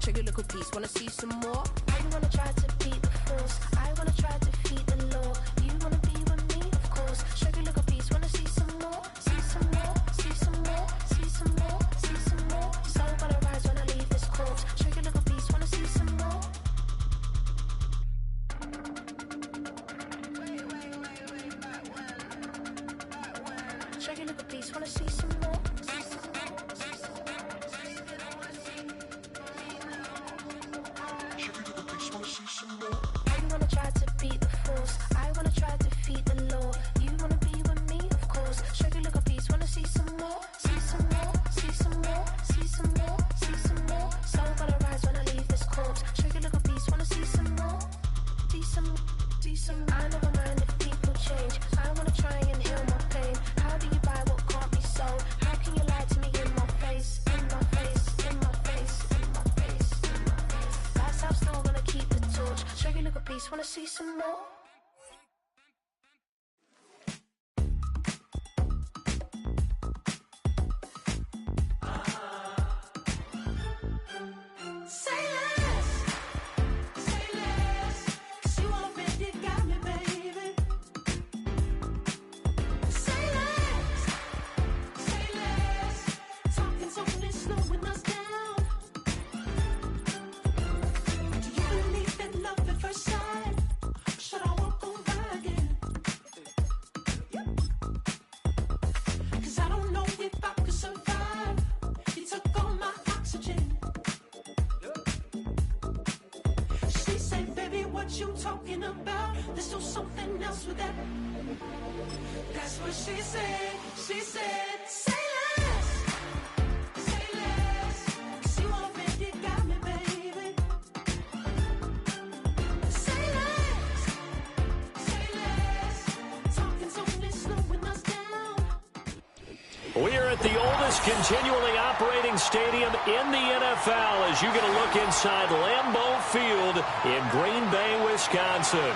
Check your little piece. Wanna see some more? You wanna try to beat the force. I wanna try to defeat the law. You wanna be with me, of course. Check your little piece. Wanna see some more? See some more? See some more? See some more? See some more? So gonna rise when I leave this corpse. Check your little piece. Wanna see some more? Check your little piece. Wanna see some more? You wanna try to beat the force. I wanna try to defeat the law. You wanna be with me, of course. Check your little piece. Wanna see some more? See some more? See some more? See some more? See some more? So gonna rise when I leave this corpse. Check your little piece. Wanna see some more? See some. See some. I never mind if people change. I wanna try and heal my pain. How do you buy what can't be sold? How can you lie to me in my face? In my face. In my face. In my face. In my face. That's how I'm still gonna keep the torch. Check your little piece. Wanna see some more? Say less, say less, 'cause you already got me, baby. Say less, talking's only slowing us down. Do you believe in love at first sight? Should I walk over again? 'Cause I don't know if I could survive. You took all my oxygen. She said, baby, what you talking about? Let's do something else with that. That's what she said. She said, say less, 'cause you already got me, baby. Say less, talking's only slowing us down. We are at the oldest continually operating stadium in the NFL as you get a look inside Lambeau Field in Green Bay, Wisconsin.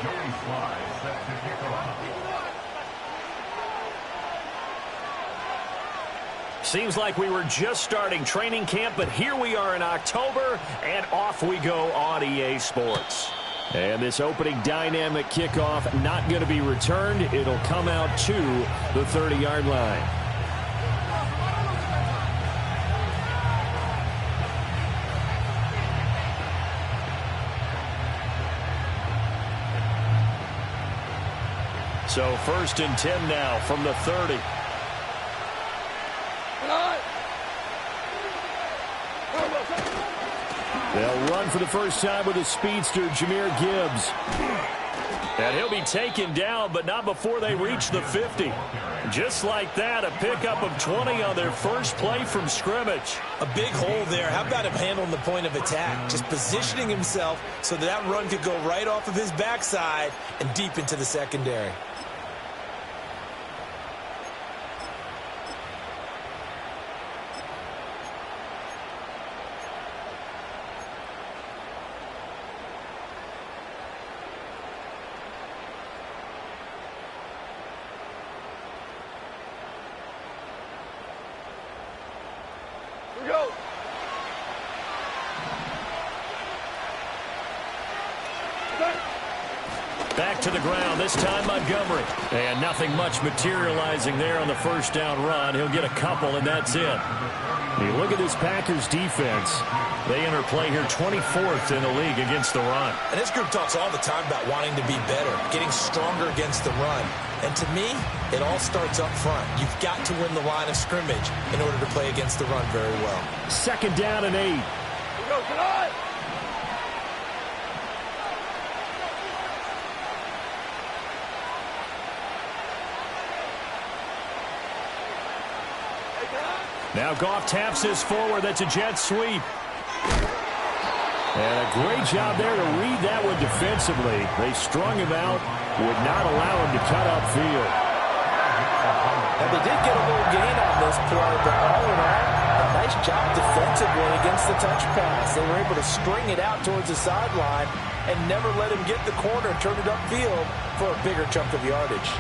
Joey Sly set to kick off. Seems like we were just starting training camp, but here we are in October, and off we go on EA Sports. And this opening dynamic kickoff not going to be returned. It'll come out to the 30-yard line. So 1st and 10 now from the 30. They'll run for the first time with a speedster, Jahmyr Gibbs. And he'll be taken down, but not before they reach the 50. Just like that, a pickup of 20 on their first play from scrimmage. A big hole there. How about him handling the point of attack? Just positioning himself so that run could go right off of his backside and deep into the secondary. Back to the ground, this time Montgomery. And nothing much materializing there on the first down run. He'll get a couple, and that's it. You look at this Packers defense. They enter play here 24th in the league against the run. And this group talks all the time about wanting to be better, getting stronger against the run. And to me, it all starts up front. You've got to win the line of scrimmage in order to play against the run very well. 2nd down and 8. Here we go, tonight. Now Goff taps this forward. That's a jet sweep. And a great job there to read that one defensively. They strung him out, would not allow him to cut upfield. And they did get a little gain on this play, but all in all, a nice job defensively against the touch pass. They were able to string it out towards the sideline and never let him get the corner and turn it upfield for a bigger chunk of yardage.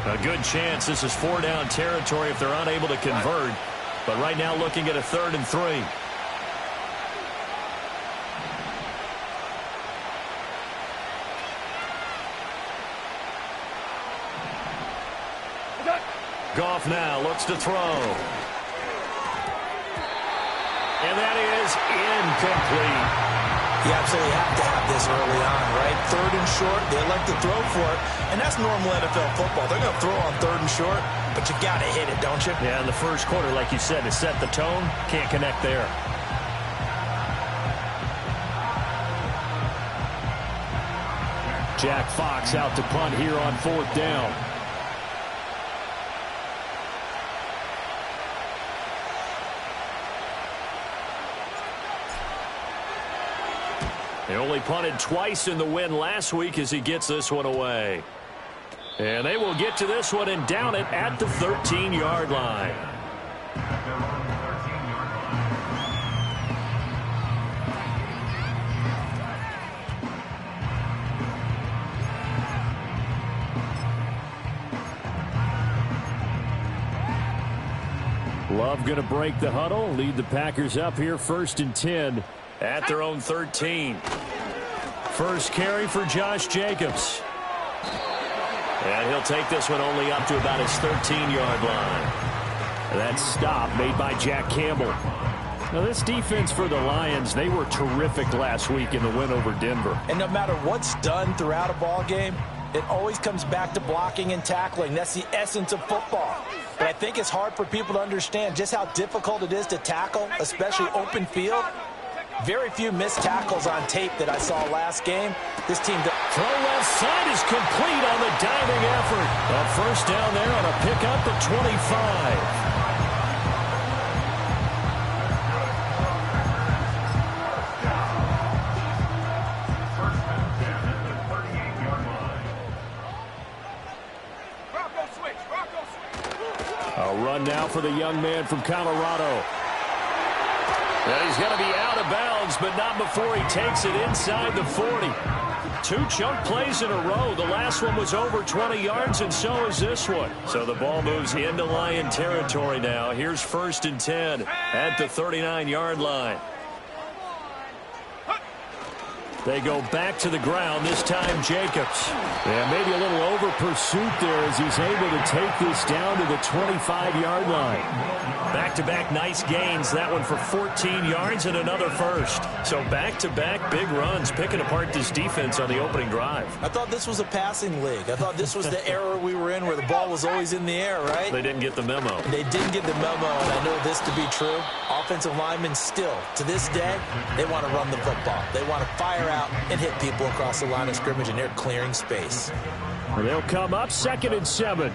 A good chance this is 4-down territory if they're unable to convert. But right now looking at a 3rd and 3. Goff now looks to throw. And that is incomplete. You absolutely have to have this early on, right? 3rd and short, they elect to throw for it, and that's normal NFL football. They're going to throw on 3rd and short, but you got to hit it, don't you? Yeah, in the first quarter, like you said, to set the tone, can't connect there. Jack Fox out to punt here on 4th down. He only punted twice in the win last week as he gets this one away. And they will get to this one and down it at the 13-yard line. Love going to break the huddle, lead the Packers up here 1st and 10 at their own 13. First carry for Josh Jacobs. And he'll take this one only up to about his 13-yard line. That stop made by Jack Campbell. Now, this defense for the Lions, they were terrific last week in the win over Denver. And no matter what's done throughout a ball game, it always comes back to blocking and tackling. That's the essence of football. But I think it's hard for people to understand just how difficult it is to tackle, especially open field. Very few missed tackles on tape that I saw last game. This team... Throw left side is complete on the diving effort. A first down there on a pickup at 25. A run now for the young man from Colorado. And he's going to be out of bounds, but not before he takes it inside the 40. 2 chunk plays in a row. The last one was over 20 yards, and so is this one. So the ball moves into Lion territory now. Here's 1st and 10 at the 39-yard line. They go back to the ground, this time Jacobs. And maybe a little over pursuit there as he's able to take this down to the 25-yard line. Back-to-back nice gains, that one for 14 yards and another first. So back-to-back big runs, picking apart this defense on the opening drive. I thought this was a passing league. I thought this was the era we were in where the ball was always in the air, right? They didn't get the memo. They didn't get the memo, and I know this to be true. Offensive linemen still, to this day, they want to run the football. They want to fire out and hit people across the line of scrimmage, and they're clearing space. They'll come up 2nd and 7.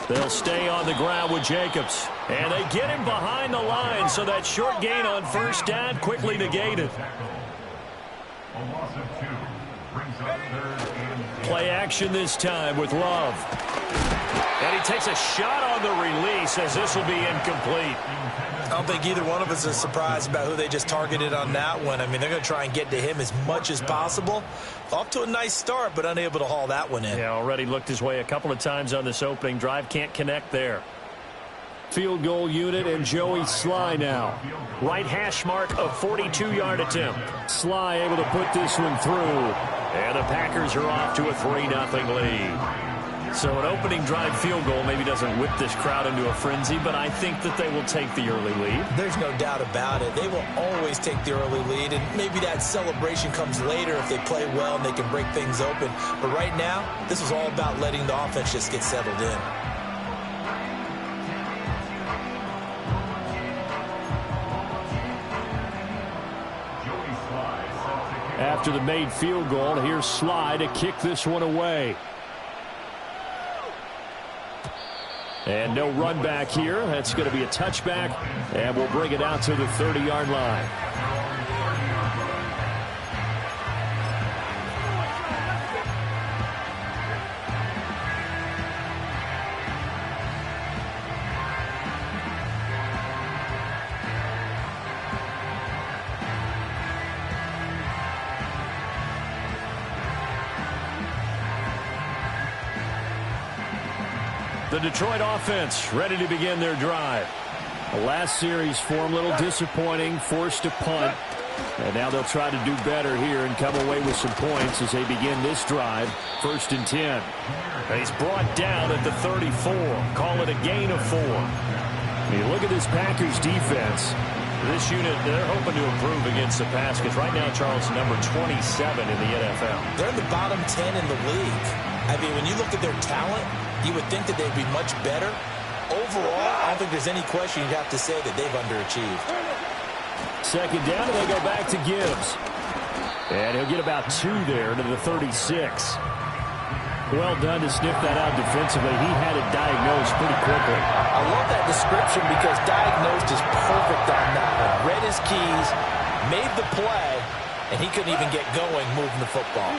They'll stay on the ground with Jacobs. And they get him behind the line, so that short gain on first down quickly negated. Play action this time with Love. And he takes a shot on the release as this will be incomplete. I don't think either one of us is surprised about who they just targeted on that one. I mean, they're going to try and get to him as much as possible. Off to a nice start, but unable to haul that one in. Yeah, already looked his way a couple of times on this opening drive. Can't connect there. Field goal unit and Joey Sly now. Right hash mark, a 42-yard attempt. Sly able to put this one through. And the Packers are off to a 3-0 lead. So an opening drive field goal maybe doesn't whip this crowd into a frenzy, but I think that they will take the early lead. There's no doubt about it. They will always take the early lead, and maybe that celebration comes later if they play well and they can break things open. But right now, this is all about letting the offense just get settled in. After the made field goal, here's Sly to kick this one away. And no run back here. That's going to be a touchback, and we'll bring it out to the 30-yard line. The Detroit offense ready to begin their drive. The last series for them a little disappointing, forced to punt. And now they'll try to do better here and come away with some points as they begin this drive. 1st and 10. He's brought down at the 34. Call it a gain of 4. When you look at this Packers defense, this unit, they're hoping to improve against the pass because right now, Charles, number 27 in the NFL. They're in the bottom 10 in the league. I mean, when you look at their talent, you would think that they'd be much better. Overall, I don't think there's any question you'd have to say that they've underachieved. 2nd down, and they go back to Gibbs. And he'll get about 2 there to the 36. Well done to sniff that out defensively. He had it diagnosed pretty quickly. I love that description because diagnosed is perfect on that one. Read his keys, made the play, and he couldn't even get going moving the football.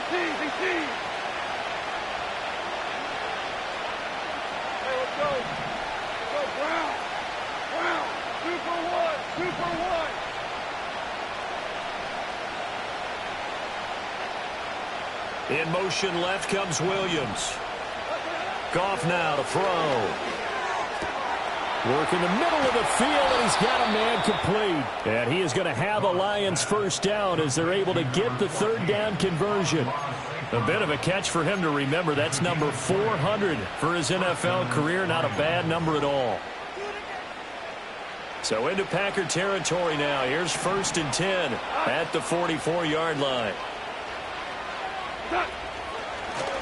In motion left comes Williams. Goff now to throw. Work in the middle of the field, and he's got a man complete. And he is going to have a Lions 1st down as they're able to get the 3rd down conversion. A bit of a catch for him to remember. That's number 400 for his NFL career. Not a bad number at all. So into Packer territory now. Here's 1st and 10 at the 44-yard line.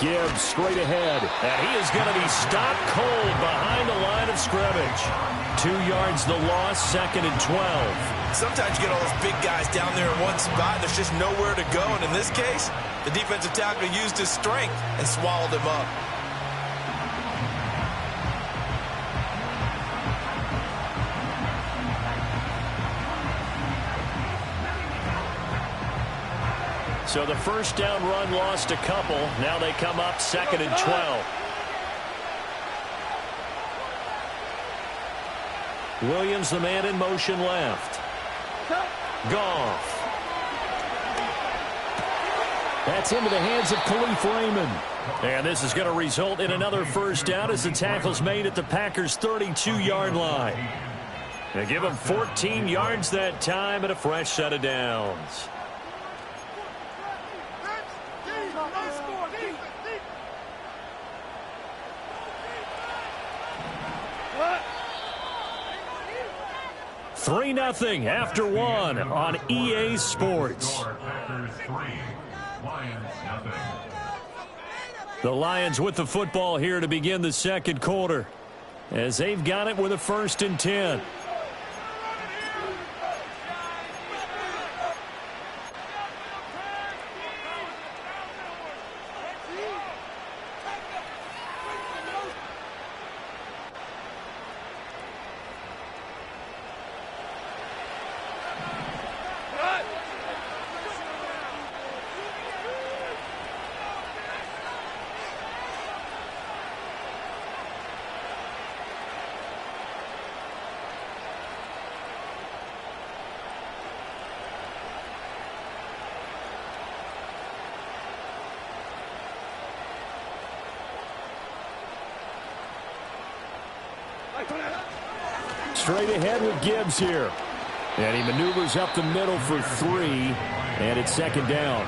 Gibbs straight ahead, and he is going to be stopped cold behind the line of scrimmage. 2 yards the loss, 2nd and 12. Sometimes you get all those big guys down there in one spot, and there's just nowhere to go. And in this case, the defensive tackle used his strength and swallowed him up. So the 1st down run lost a couple. Now they come up 2nd and 12. Williams, the man in motion left. Goff. That's into the hands of Khalif Raymond. And this is going to result in another 1st down as the tackle's made at the Packers' 32-yard line. They give him 14 yards that time and a fresh set of downs. Three 0 after 1 on EA Sports. The Lions with the football here to begin the 2nd quarter as they've got it with a 1st and 10. Straight ahead with Gibbs here. And he maneuvers up the middle for 3. And it's 2nd down.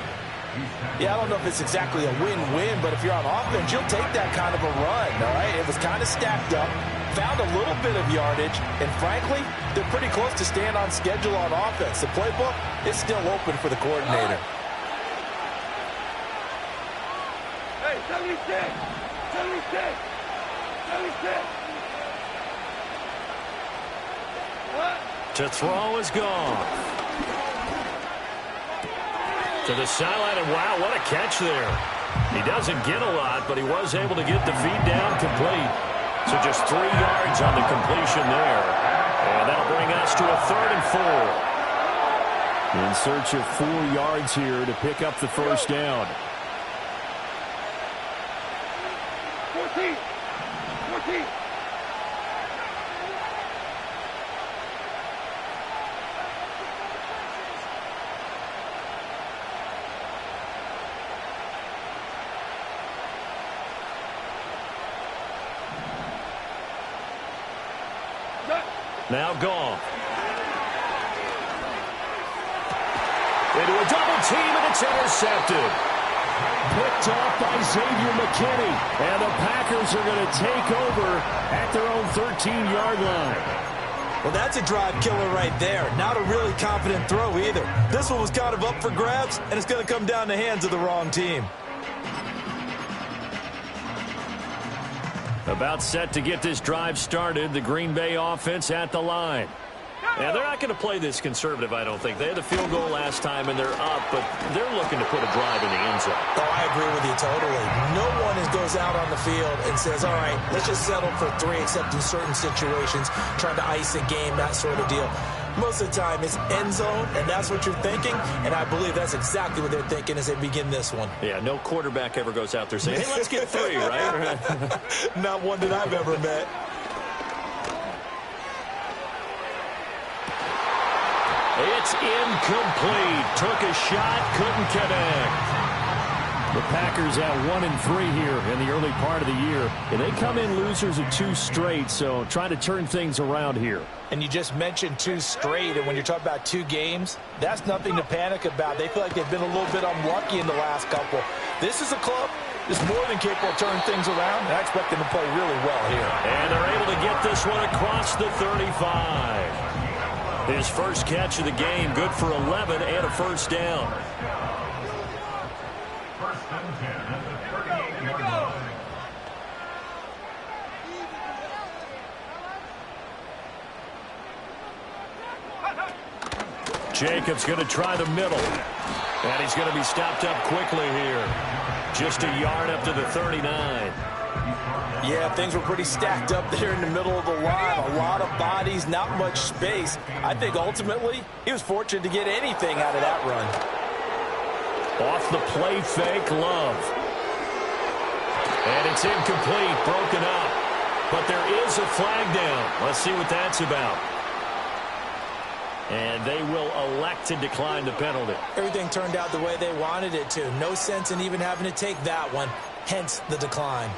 Yeah, I don't know if it's exactly a win-win, but if you're on offense, you'll take that kind of a run, all right? It was kind of stacked up, found a little bit of yardage, and frankly, they're pretty close to staying on schedule on offense. The playbook is still open for the coordinator. Hey, 76! 76! 76! To throw is gone. To the sideline, and wow, what a catch there. He doesn't get a lot, but he was able to get the feed down complete. So just 3 yards on the completion there. And that'll bring us to a 3rd and 4. In search of 4 yards here to pick up the 1st down. 14! 14! Now gone. Into a double team, and it's intercepted. Picked off by Xavier McKinney. And the Packers are going to take over at their own 13-yard line. Well, that's a drive killer right there. Not a really confident throw either. This one was kind of up for grabs, and it's going to come down the hands of the wrong team. About set to get this drive started. The Green Bay offense at the line. And they're not going to play this conservative, I don't think. They had the field goal last time, and they're up, but they're looking to put a drive in the end zone. Oh, I agree with you totally. No one goes out on the field and says, all right, let's just settle for 3, except in certain situations, trying to ice a game, that sort of deal. Most of the time, it's end zone, and that's what you're thinking, and I believe that's exactly what they're thinking as they begin this one. Yeah, no quarterback ever goes out there saying, hey, let's get 3, right? Not one that I've ever met. It's incomplete. Took a shot, couldn't connect. The Packers at 1-3 here in the early part of the year. And they come in losers of 2 straight, so trying to turn things around here. And you just mentioned 2 straight, and when you're talking about 2 games, that's nothing to panic about. They feel like they've been a little bit unlucky in the last couple. This is a club that's more than capable of turning things around, and I expect them to play really well here. And they're able to get this one across the 35. His first catch of the game, good for 11 and a first down. First and 10 at the 38-yard line. Jacobs going to try the middle. And he's going to be stopped up quickly here. Just a yard up to the 39. Yeah, things were pretty stacked up there in the middle of the line. A lot of bodies, not much space. I think ultimately he was fortunate to get anything out of that run. Off the play fake, Love. And it's incomplete, broken up. But there is a flag down. Let's see what that's about. And they will elect to decline the penalty. Everything turned out the way they wanted it to. No sense in even having to take that one, hence the decline.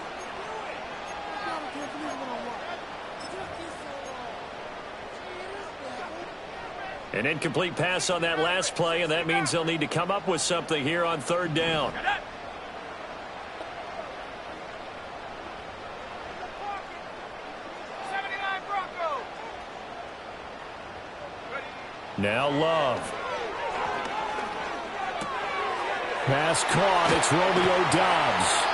An incomplete pass on that last play, and that means they'll need to come up with something here on 3rd down. Now Love. Pass caught. It's Romeo Doubs.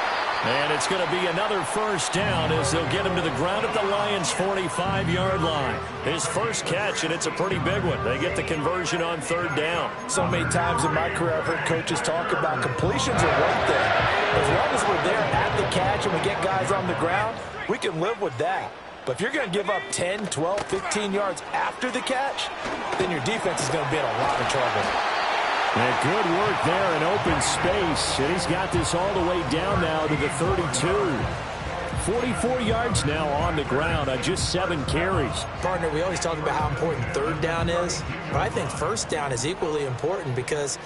And it's going to be another first down as they'll get him to the ground at the Lions' 45-yard line. His first catch, and it's a pretty big one. They get the conversion on 3rd down. So many times in my career I've heard coaches talk about completions are one thing. As long as we're there at the catch and we get guys on the ground, we can live with that. But if you're going to give up 10, 12, 15 yards after the catch, then your defense is going to be in a lot of trouble. And good work there in open space. And he's got this all the way down now to the 32. 44 yards now on the ground on just 7 carries. Partner, we always talk about how important 3rd down is, but I think 1st down is equally important because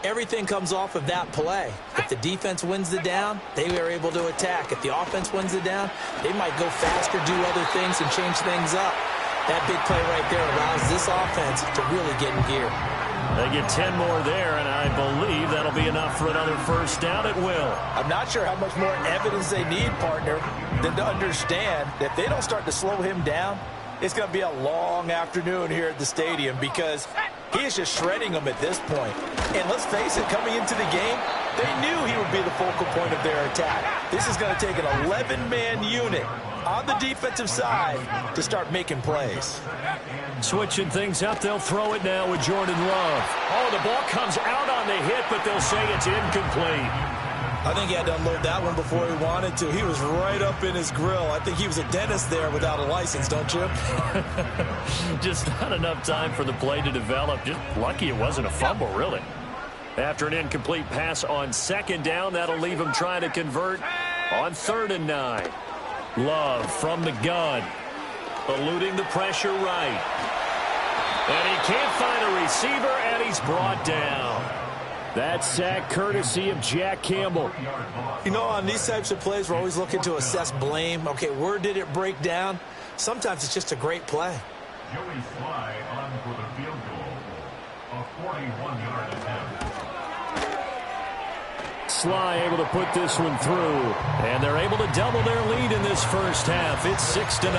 everything comes off of that play. If the defense wins the down, they are able to attack. If the offense wins the down, they might go faster, do other things, and change things up. That big play right there allows this offense to really get in gear. They get 10 more there, and I believe that'll be enough for another first down at will. I'm not sure how much more evidence they need, partner, than to understand that if they don't start to slow him down, it's going to be a long afternoon here at the stadium because he is just shredding them at this point. And let's face it, coming into the game, they knew he would be the focal point of their attack. This is going to take an 11-man unit on the defensive side to start making plays. Switching things up, they'll throw it now with Jordan Love. Oh, the ball comes out on the hit, but they'll say it's incomplete. I think he had to unload that one before he wanted to. He was right up in his grill. I think he was a dentist there without a license, don't you? Just not enough time for the play to develop. Just lucky it wasn't a fumble, really. After an incomplete pass on 2nd down, that'll leave him trying to convert on 3rd and 9. Love from the gun, eluding the pressure right. And he can't find a receiver, and he's brought down. That sack courtesy of Jack Campbell. You know, on these types of plays, we're always looking to assess blame. Okay, where did it break down? Sometimes it's just a great play. Joey Sly on for the field goal. A 41-yard attempt. Sly able to put this one through, and they're able to double their lead in this first half. It's 6-0.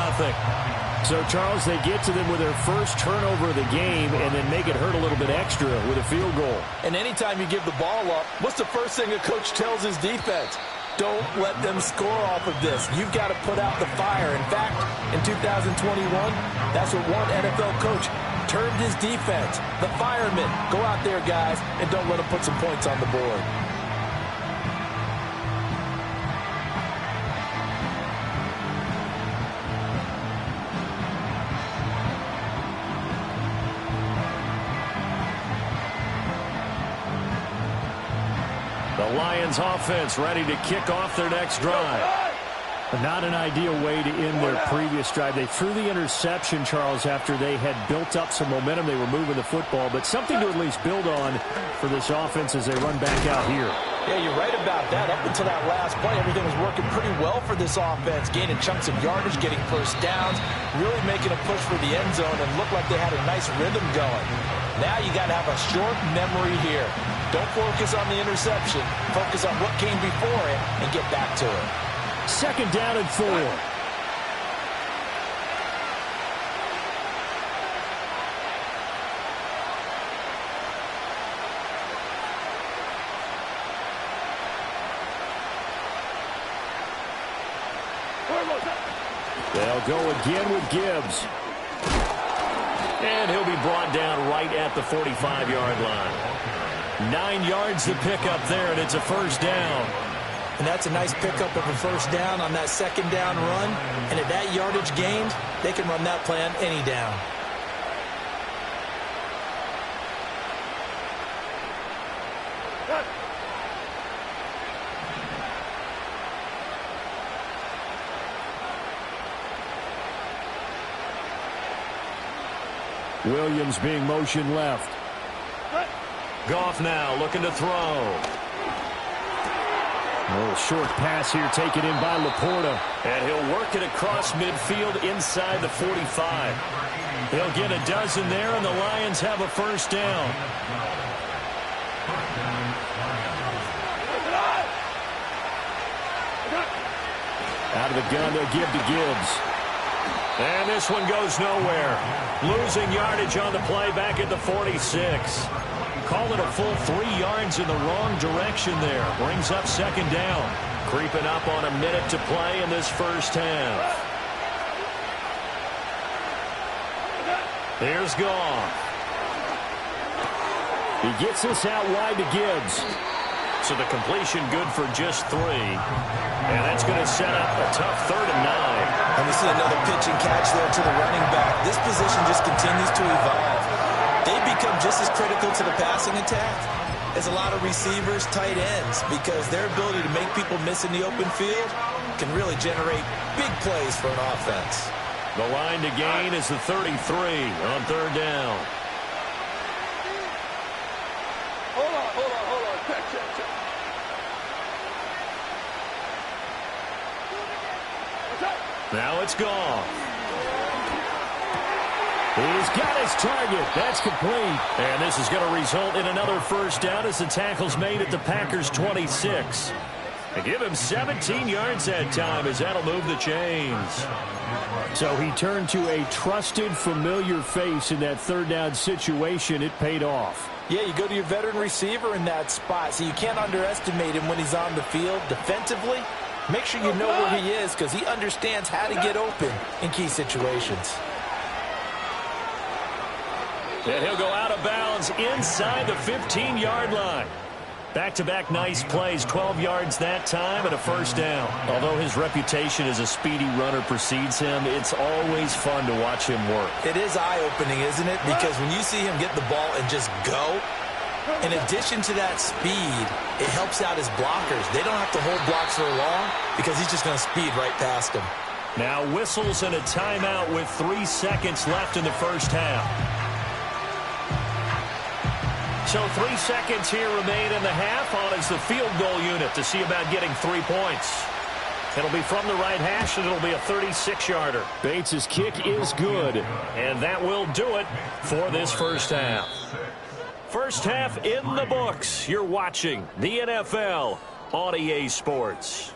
So, Charles, they get to them with their first turnover of the game and then make it hurt a little bit extra with a field goal. And anytime you give the ball up, what's the first thing a coach tells his defense? Don't let them score off of this. You've got to put out the fire. In fact, in 2021, that's what one NFL coach termed his defense. The firemen. Go out there, guys, and don't let them put some points on the board. The Lions offense ready to kick off their next drive. Not an ideal way to end their previous drive. They threw the interception, Charles, after they had built up some momentum. They were moving the football, but something to at least build on for this offense as they run back out here. Yeah, you're right about that. Up until that last play, everything was working pretty well for this offense, gaining chunks of yardage, getting first downs, really making a push for the end zone, and looked like they had a nice rhythm going. Now you got to have a short memory here. Don't focus on the interception. Focus on what came before it and get back to it. 2nd down and 4. They'll go again with Gibbs. And he'll be brought down right at the 45-yard line. 9 yards to pick up there, and it's a first down. And that's a nice pickup of a first down on that 2nd down run. And at that yardage gained, they can run that play on any down. Williams being motion left. Goff now looking to throw. A little short pass here taken in by Laporta. And he'll work it across midfield inside the 45. He'll get a dozen there, and the Lions have a first down. Out of the gun, they'll give to Gibbs. And this one goes nowhere. Losing yardage on the play back at the 46. Call it a full 3 yards in the wrong direction there. Brings up 2nd down. Creeping up on a minute to play in this first half. Here's Goff. He gets this out wide to Gibbs. So the completion good for just 3. And that's going to set up a tough 3rd and 9. And we see another pitch and catch there to the running back. This position just continues to evolve. They become just as critical to the passing attack as a lot of receivers, tight ends, because their ability to make people miss in the open field can really generate big plays for an offense. The line to gain is the 33 on 3rd down. Hold on. Check. Now it's gone. He's got his target. That's complete. And this is going to result in another first down as the tackle's made at the Packers' 26. They give him 17 yards that time as that'll move the chains. So he turned to a trusted, familiar face in that 3rd down situation. It paid off. Yeah, you go to your veteran receiver in that spot, so you can't underestimate him when he's on the field defensively. Make sure you know where he is because he understands how to get open in key situations. And he'll go out of bounds inside the 15-yard line. Back-to-back nice plays, 12 yards that time and a first down. Although his reputation as a speedy runner precedes him, it's always fun to watch him work. It is eye-opening, isn't it? Because when you see him get the ball and just go, in addition to that speed, it helps out his blockers. They don't have to hold blocks for long because he's just going to speed right past them. Now whistles and a timeout with 3 seconds left in the first half. So 3 seconds here remain in the half on as the field goal unit to see about getting 3 points. It'll be from the right hash, and it'll be a 36-yarder. Bates' kick is good, and that will do it for this first half. First half in the books. You're watching the NFL on EA Sports.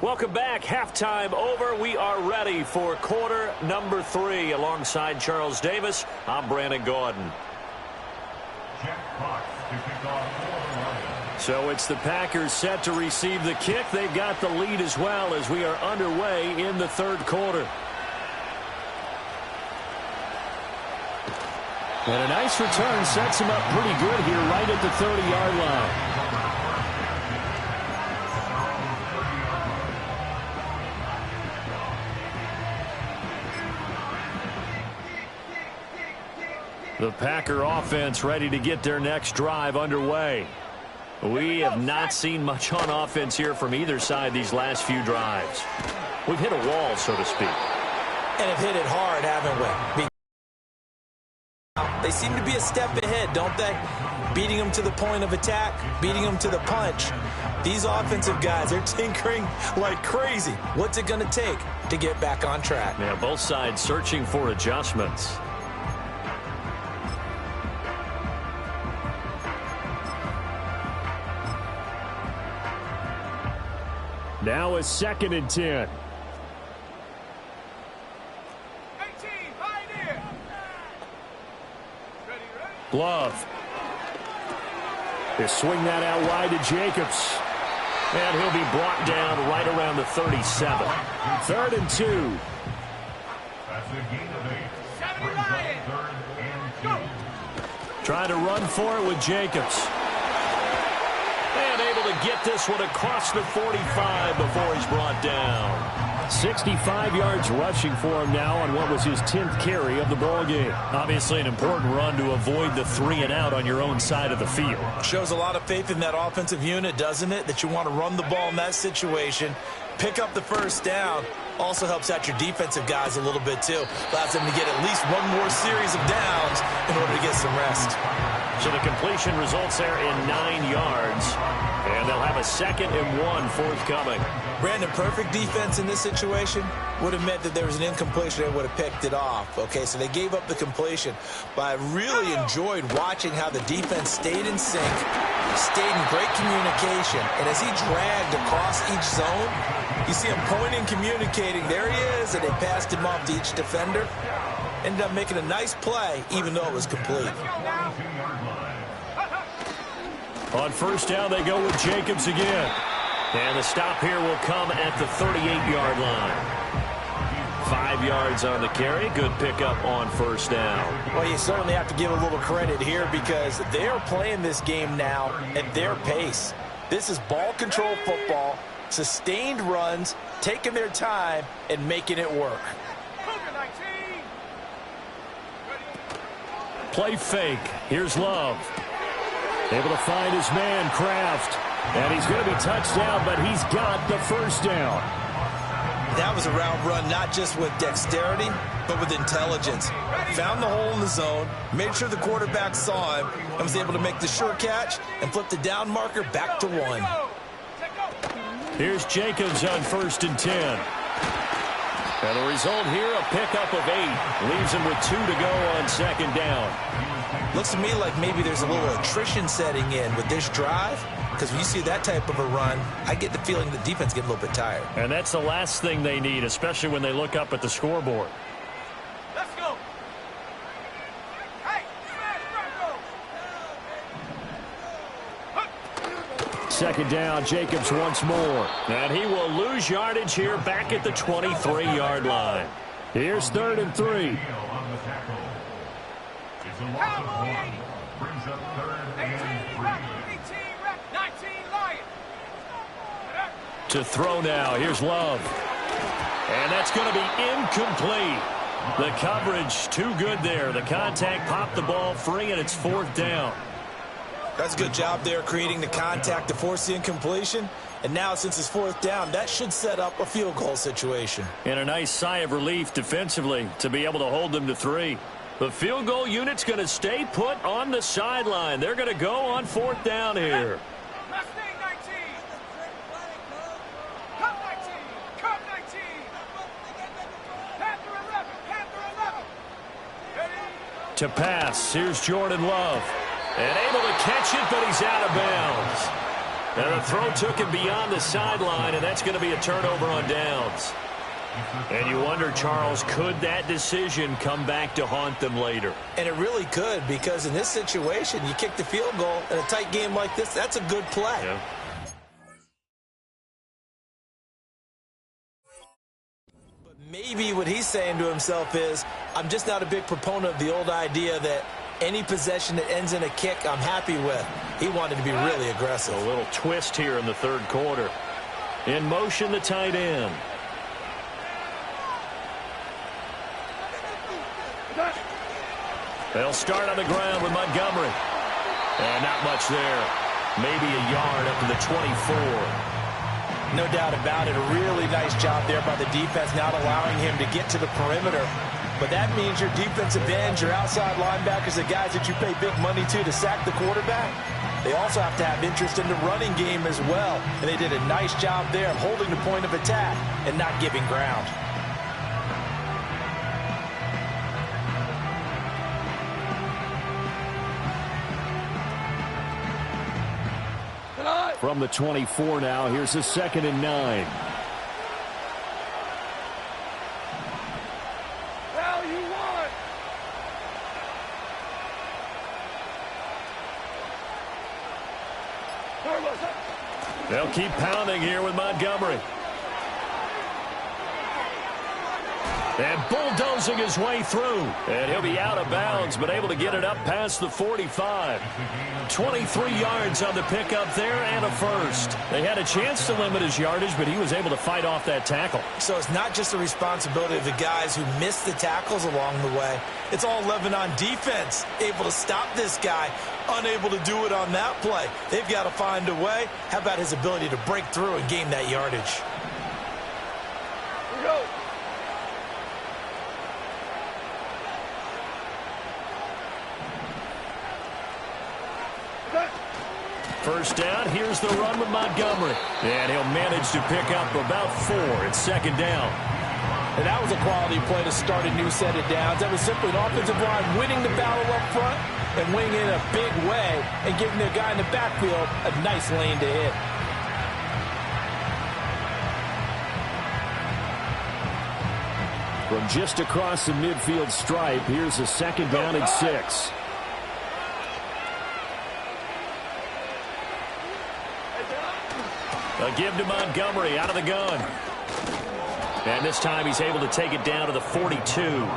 Welcome back. Halftime over. We are ready for quarter number 3. Alongside Charles Davis, I'm Brandon Gordon. So it's the Packers set to receive the kick. They've got the lead as well as we are underway in the third quarter. And a nice return sets him up pretty good here right at the 30-yard line. The Packer offense ready to get their next drive underway. We have not seen much on offense here from either side these last few drives. We've hit a wall, so to speak. And have hit it hard, haven't we? They seem to be a step ahead, don't they? Beating them to the point of attack, beating them to the punch. These offensive guys are tinkering like crazy. What's it going to take to get back on track? Yeah, both sides searching for adjustments. Now a 2nd and 10. Glove. They swing that out wide to Jacobs. And he'll be brought down right around the 37. 3rd and 2. That's a gain of 8. Brings up 3rd and 2. Trying to run for it with Jacobs. And able to get this one across the 45 before he's brought down. 65 yards rushing for him now on what was his 10th carry of the ball game. Obviously an important run to avoid the 3 and out on your own side of the field. Shows a lot of faith in that offensive unit, doesn't it? That you want to run the ball in that situation, pick up the first down. Also helps out your defensive guys a little bit too. Allows them to get at least one more series of downs in order to get some rest. So the completion results there in 9 yards. And they'll have a 2nd and 1 forthcoming. Brandon, perfect defense in this situation would have meant that there was an incompletion. They would have picked it off. Okay, so they gave up the completion. But I really enjoyed watching how the defense stayed in sync, stayed in great communication. And as he dragged across each zone, you see him pointing, communicating. There he is, and they passed him off to each defender. Ended up making a nice play, even though it was complete. On first down, they go with Jacobs again. And the stop here will come at the 38-yard line. 5 yards on the carry. Good pickup on first down. Well, you certainly have to give a little credit here because they are playing this game now at their pace. This is ball control football, sustained runs, taking their time, and making it work. Play fake. Here's Love. Able to find his man, Kraft. And he's going to be touched down, but he's got the first down. That was a route run, not just with dexterity, but with intelligence. Found the hole in the zone, made sure the quarterback saw him, and was able to make the sure catch and flip the down marker back to 1. Here's Jacobs on 1st and 10. And the result here, a pickup of 8. Leaves him with 2 to go on 2nd down. Looks to me like maybe there's a little attrition setting in with this drive, because when you see that type of a run, I get the feeling the defense gets a little bit tired. And that's the last thing they need, especially when they look up at the scoreboard. Let's go. Hey, Second down, Jacobs once more. And he will lose yardage here back at the 23-yard line. Here's 3rd and 3. It's a loss of 1. Brings up 3rd and 3. To throw now. Here's Love. And that's going to be incomplete. The coverage too good there. The contact popped the ball free, and it's 4th down. That's a good job there creating the contact to force the incompletion. And now since it's 4th down, that should set up a field goal situation. And a nice sigh of relief defensively to be able to hold them to 3. The field goal unit's going to stay put on the sideline. They're going to go on 4th down here. To pass, here's Jordan Love. And able to catch it, but he's out of bounds. And the throw took him beyond the sideline, and that's going to be a turnover on downs. And you wonder, Charles, could that decision come back to haunt them later? And it really could, because in this situation, you kick the field goal in a tight game like this, that's a good play. Yeah. But maybe what he's saying to himself is, I'm just not a big proponent of the old idea that any possession that ends in a kick I'm happy with. He wanted to be really aggressive. A little twist here in the 3rd quarter. In motion, the tight end. They'll start on the ground with Montgomery. And not much there. Maybe a yard up to the 24. No doubt about it. A really nice job there by the defense, not allowing him to get to the perimeter. But that means your defensive ends, your outside linebackers, the guys that you pay big money to sack the quarterback, they also have to have interest in the running game as well. And they did a nice job there of holding the point of attack and not giving ground. From the 24 now, here's a 2nd and 9. They'll keep pounding here with Montgomery. And bulldozing his way through. And he'll be out of bounds, but able to get it up past the 45. 23 yards on the pickup there and a first. They had a chance to limit his yardage, but he was able to fight off that tackle. So it's not just the responsibility of the guys who missed the tackles along the way. It's all 11 on defense, able to stop this guy, unable to do it on that play. They've got to find a way. How about his ability to break through and gain that yardage? Here we go. First down, here's the run with Montgomery. And he'll manage to pick up about 4. It's 2nd down. And that was a quality play to start a new set of downs. That was simply an offensive line winning the battle up front and winning in a big way and giving the guy in the backfield a nice lane to hit. From just across the midfield stripe, here's a 2nd down and 6. A give to Montgomery out of the gun. And this time he's able to take it down to the 42.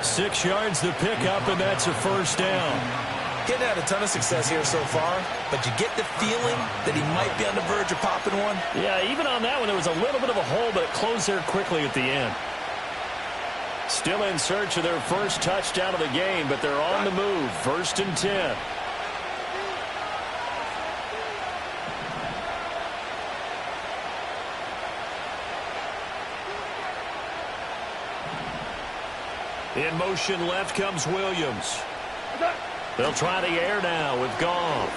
6 yards to pick up, and that's a first down. Getting had a ton of success here so far, but you get the feeling that he might be on the verge of popping one. Yeah, even on that one, there was a little bit of a hole, but it closed there quickly at the end. Still in search of their first touchdown of the game, but they're on the move. 1st and 10. In motion left comes Williams. They'll try the air now with Goff.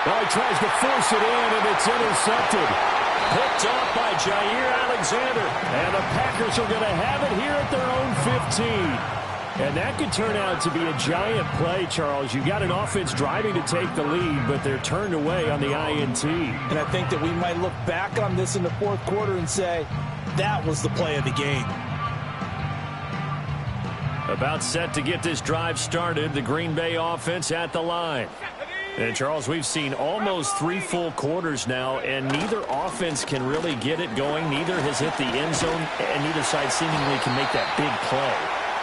Well, he tries to force it in, and it's intercepted. Picked off by Jair Alexander. And the Packers are going to have it here at their own 15. And that could turn out to be a giant play, Charles. You've got an offense driving to take the lead, but they're turned away on the INT. And I think that we might look back on this in the 4th quarter and say, that was the play of the game. About set to get this drive started, the Green Bay offense at the line. And, Charles, we've seen almost 3 full quarters now, and neither offense can really get it going. Neither has hit the end zone, and neither side seemingly can make that big play.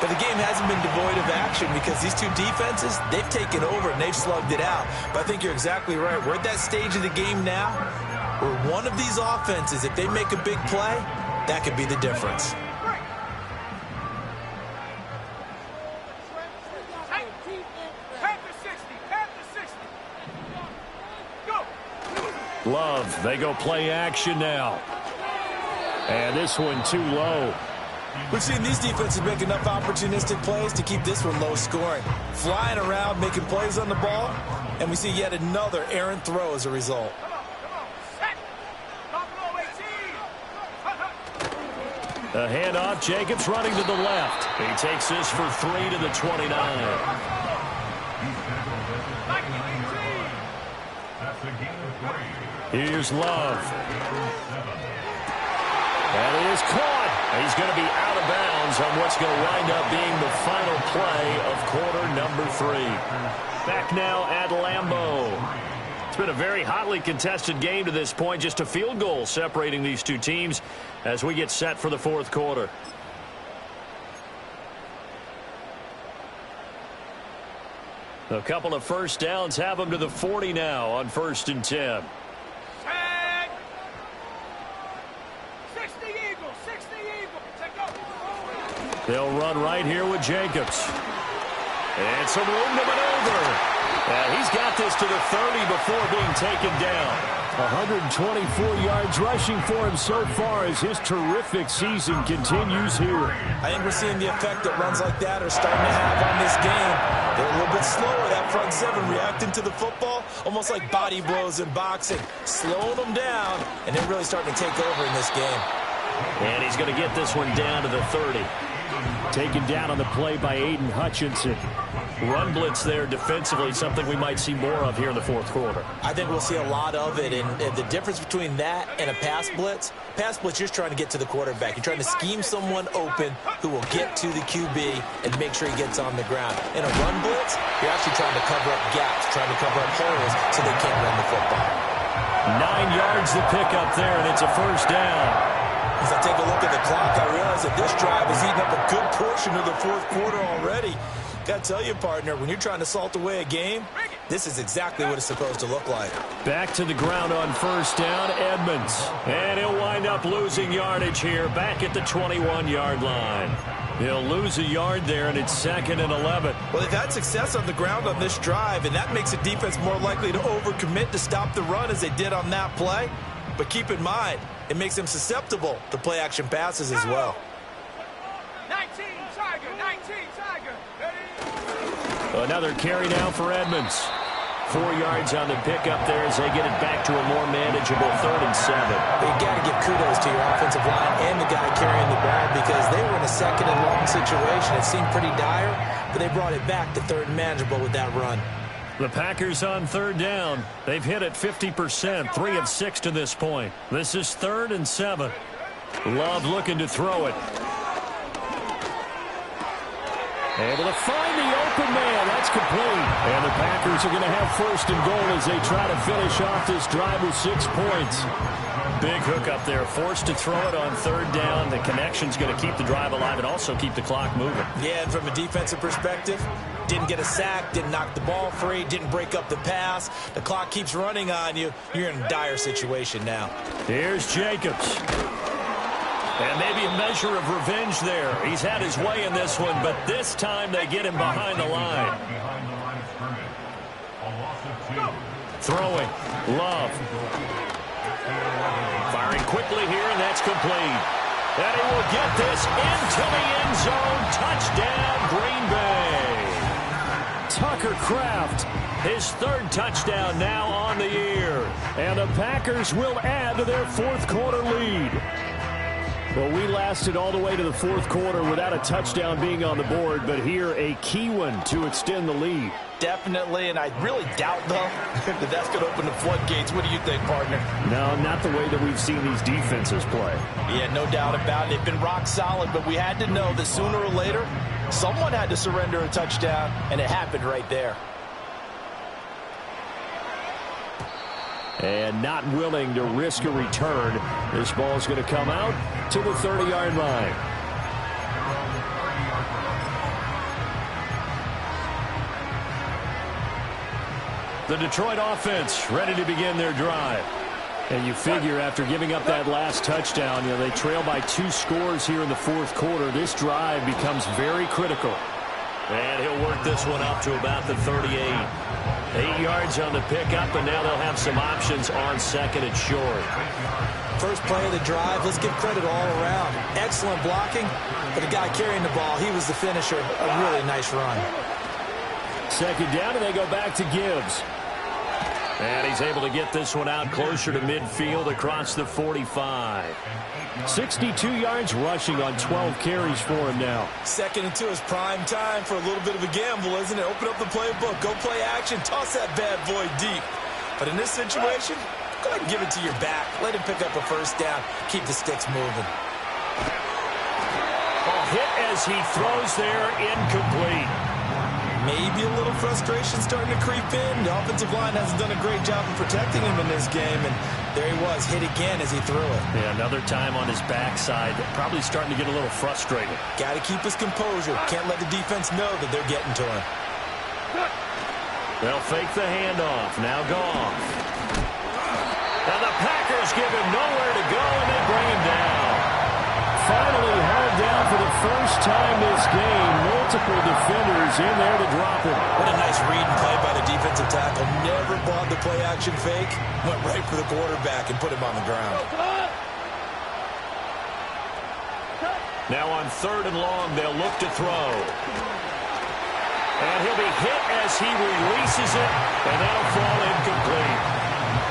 But the game hasn't been devoid of action because these two defenses, they've taken over and they've slugged it out. But I think you're exactly right. We're at that stage of the game now where one of these offenses, if they make a big play, that could be the difference. Love, they go play action now. And this one too low. We've seen these defenses make enough opportunistic plays to keep this one low scoring. Flying around, making plays on the ball, and we see yet another errant throw as a result. A handoff, Jacobs running to the left. He takes this for 3 to the 29. Here's Love. And it is caught. He's going to be out of bounds on what's going to wind up being the final play of quarter number 3. Back now at Lambeau. It's been a very hotly contested game to this point. Just a field goal separating these two teams as we get set for the fourth quarter. A couple of first downs have them to the 40 now on 1st and 10. They'll run right here with Jacobs. And some room to maneuver. And he's got this to the 30 before being taken down. 124 yards rushing for him so far as his terrific season continues here. I think we're seeing the effect that runs like that are starting to have on this game. They're a little bit slower, that front seven, reacting to the football, almost like body blows in boxing. Slowing them down, and they're really starting to take over in this game. And he's going to get this one down to the 30. Taken down on the play by Aiden Hutchinson. Run blitz there defensively, something we might see more of here in the fourth quarter. I think we'll see a lot of it, and the difference between that and a pass blitz, you're just trying to get to the quarterback. You're trying to scheme someone open who will get to the QB and make sure he gets on the ground. In a run blitz, you're actually trying to cover up gaps, trying to cover up holes so they can't run the football. 9 yards to pick up there, and it's a first down. As I take a look at the clock, I realize that this drive has eaten up a good portion of the fourth quarter already. Got to tell you, partner, when you're trying to salt away a game, this is exactly what it's supposed to look like. Back to the ground on first down, Edmonds. And he'll wind up losing yardage here, back at the 21-yard line. He'll lose a yard there, and it's 2nd and 11. Well, they've had success on the ground on this drive, and that makes the defense more likely to overcommit to stop the run as they did on that play. But keep in mind, it makes them susceptible to play-action passes as well. 19 Tiger, 19 Tiger. Another carry now for Edmonds. 4 yards on the pickup there as they get it back to a more manageable 3rd and 7. You got to give kudos to your offensive line and the guy carrying the ball because they were in a 2nd and long situation. It seemed pretty dire, but they brought it back to 3rd and manageable with that run. The Packers on 3rd down. They've hit it 50%, 3 of 6 to this point. This is 3rd and 7. Love looking to throw it. Able to find the open man. That's complete. And the Packers are going to have 1st and goal as they try to finish off this drive with 6 points. Big hook up there. Forced to throw it on 3rd down. The connection's going to keep the drive alive and also keep the clock moving. Yeah, and from a defensive perspective, didn't get a sack, didn't knock the ball free, didn't break up the pass. The clock keeps running on you. You're in a dire situation now. Here's Jacobs. And maybe a measure of revenge there. He's had his way in this one, but this time they get him behind the line. Throwing. Love. Firing quickly here, and that's complete. And he will get this into the end zone. Touchdown, Green Bay. Tucker Kraft, his 3rd touchdown now on the year. And the Packers will add to their fourth quarter lead. Well, we lasted all the way to the fourth quarter without a touchdown being on the board, but here a key one to extend the lead. Definitely, and I really doubt, though, that that's going to open the floodgates. What do you think, partner? No, not the way that we've seen these defenses play. Yeah, no doubt about it. They've been rock solid, but we had to know that sooner or later, someone had to surrender a touchdown, and it happened right there. And not willing to risk a return. This ball's going to come out to the 30-yard line. The Detroit offense ready to begin their drive. And you figure after giving up that last touchdown, they trail by 2 scores here in the fourth quarter. This drive becomes very critical. And he'll work this one up to about the 38. 8 yards on the pickup, and now they'll have some options on second and short. First play of the drive, let's give credit all around. Excellent blocking, but the guy carrying the ball, he was the finisher. A really nice run. Second down, and they go back to Gibbs. And he's able to get this one out closer to midfield across the 45. 62 yards rushing on 12 carries for him now. 2nd and 2 is prime time for a little bit of a gamble, isn't it? Open up the playbook, go play action, toss that bad boy deep. But in this situation, go ahead and give it to your back. Let him pick up a first down. Keep the sticks moving. Ball hit as he throws there, incomplete. Maybe a little frustration starting to creep in. The offensive line hasn't done a great job of protecting him in this game, and there he was, hit again as he threw it. Yeah, another time on his backside, probably starting to get a little frustrated. Got to keep his composure. Can't let the defense know that they're getting to him. They'll fake the handoff. Now Goff. And the Packers give him nowhere to go, and they bring him down. Finally hauled down for the first time this game. Multiple defenders in there to drop him. What a nice read and play by the defensive tackle. Never bought the play-action fake. Went right for the quarterback and put him on the ground. Now on 3rd and long, they'll look to throw. And he'll be hit as he releases it, and that'll fall incomplete.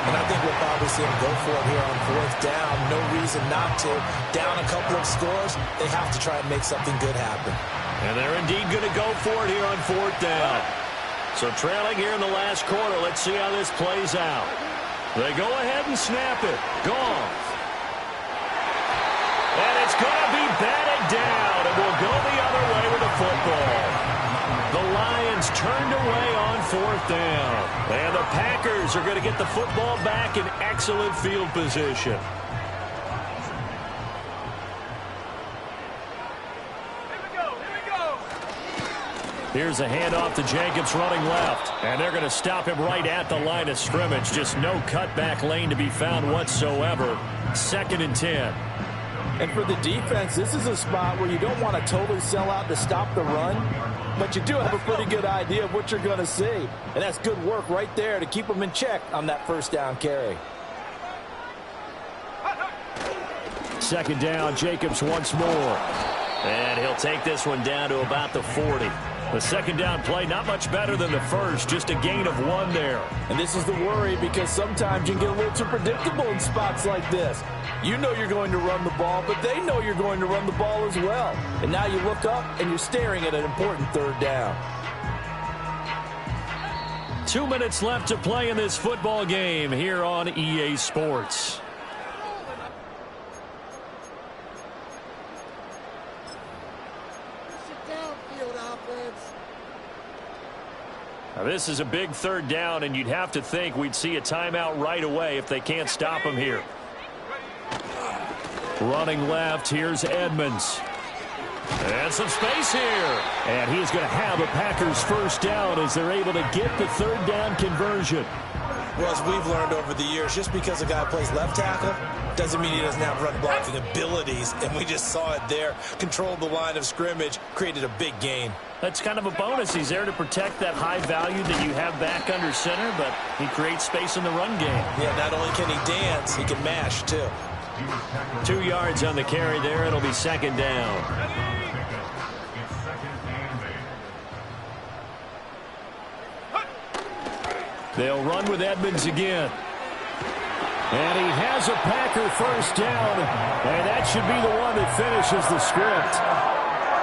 And I think we'll probably see him go for it here on 4th down. No reason not to. Down a couple of scores, they have to try and make something good happen. And they're indeed going to go for it here on 4th down. So trailing here in the last quarter, let's see how this plays out. They go ahead and snap it. Goff. And it's going to be batted down, and we'll go the other way with the football. The Lions turned away on 4th down. And the Packers are going to get the football back in excellent field position. Here we go. Here's a handoff to Jacobs running left. And they're going to him right at the line of scrimmage. Just no cutback lane to be found whatsoever. 2nd and 10. And for the defense, this is a spot where you don't want to totally sell out to stop the run, but you do have a pretty good idea of what you're going to see. And that's good work right there to keep them in check on that first down carry. 2nd down, Jacobs once more. And he'll take this one down to about the 40. The 2nd down play, not much better than the first, just a gain of 1 there. And this is the worry because sometimes you can get a little too predictable in spots like this. You know you're going to run the ball, but they know you're going to run the ball as well. And now you look up and you're staring at an important 3rd down. 2 minutes left to play in this football game here on EA Sports. Now this is a big 3rd down, and you'd have to think we'd see a timeout right away if they can't stop him here. Running left, here's Edmonds. And some space here. And he's going to have a Packers first down as they're able to get the 3rd down conversion. Well, as we've learned over the years, just because a guy plays left tackle doesn't mean he doesn't have run blocking abilities. And we just saw it there. Controlled the line of scrimmage, created a big gain. That's kind of a bonus. He's there to protect that high value that you have back under center, but he creates space in the run game. Yeah, not only can he dance, he can mash, too. 2 yards on the carry there. It'll be 2nd down. They'll run with Edmonds again. And he has a Packer first down. And that should be the one that finishes the script.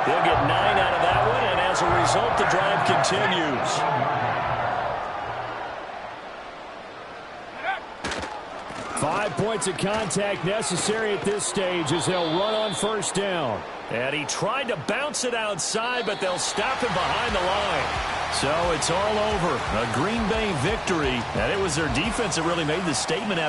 They'll get 9 out of that one, and as a result, the drive continues. 5 points of contact necessary at this stage as they'll run on first down. And he tried to bounce it outside, but they'll stop him behind the line. So it's all over. A Green Bay victory. And it was their defense that really made the statement after